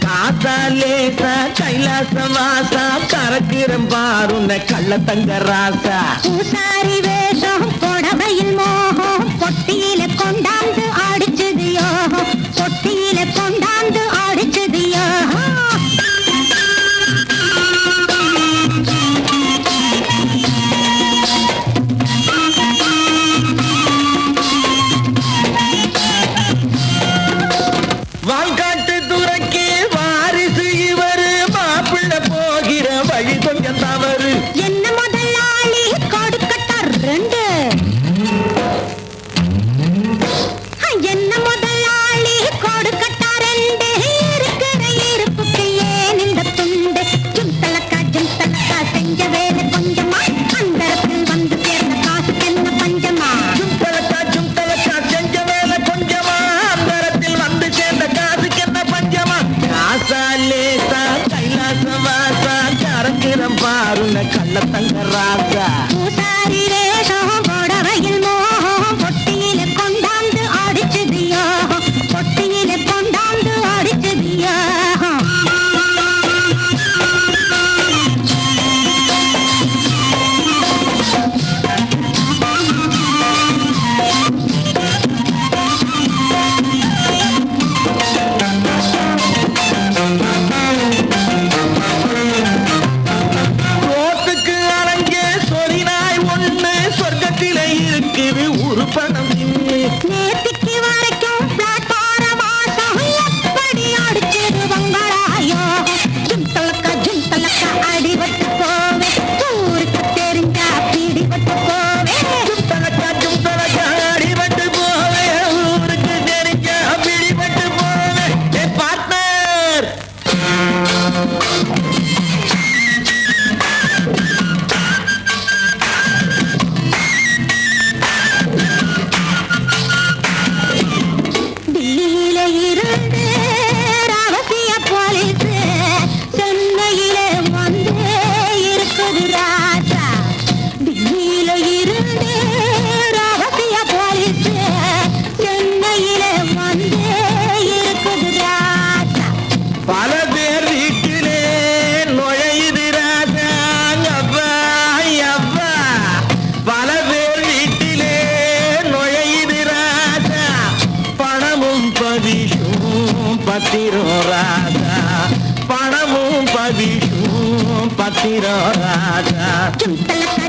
காத்தாலேசா கைலாசவாசா கரக்கிரம் பாருன கள்ள தங்க ராசா பூசாரி வேஷம் கொடவையில் மோகம் பொட்டியில கொண்டாந்து ஆடிச்சது யோகம் பொட்டியில கொண்டாந்து ஆடிச்சது யோகம் வாங்காட்டு துறைக்கு வாரிசு இவரு மாப்பிள்ள போகிற வழி கொஞ்சம் தவறு என்ன முதலாளி கொடுக்கட்டார் ரெண்டு என்ன முதலாளி கொடுக்கட்டார் ரெண்டு இருக்கிற இருப்புக்கு ஏன் இந்த துண்டு ஜும்தலக்கா செஞ்ச வேலை கொஞ்சமா அந்தரத்தில் வந்து சேர்ந்த காசுக்கு என்ன பஞ்சமா ஜும்தலக்கா செஞ்ச வேலை கொஞ்சமா அந்தரத்தில் வந்து சேர்ந்த காசுக்கு என்ன பஞ்சமா காசா லேசா கைலாசவாசா கரக்கிரம் பாருன கள்ள தங்க ராசா பூசாரி வேஷம் கொடவையில் மோகம் பொட்டியில கொண்டாந்து ஆடிச்சது யோகம் பொட்டியில கொண்டாந்து ஆடிச்சது யோகம் ரோட்டுக்கு அலங்கே சொரிநாய் ஒண்ணு சொர்க்கத்திலே இருக்குது உருப்பணம் நின்று நேத்திக்கு வரைக்கும் பிளாட்பாரம் வாசம் எப்படி அடிச்சது வங்களாயோ ஜும்தலக்கா அடிபட்டு போவே ஊருக்கு தெரிஞ்சா பிடிபட்டு போவே ஜும்தலக்கா அடிபட்டு போவே ஊருக்கு தெரிஞ்சா பிடிபட்டு போவே பார்ட்னர் டில்லியில இருந்து ரகசிய போலீஸ் சென்னையில வந்து இருக்குது ராஜா டில்லியில இருந்து ரகசிய போலீஸ் சென்னையில வந்து இருக்குது ராஜா பல பேர் வீட்டிலே நுழையுது ராஜா அப்பா அப்பா பல பேர் வீட்டிலே நுழையுது ராஜா பணமும் பதிஷும் பத்திரம் ராஜா பணமும் பதிஷும் பத்திரம் ராஜா ஜும்தலக்கா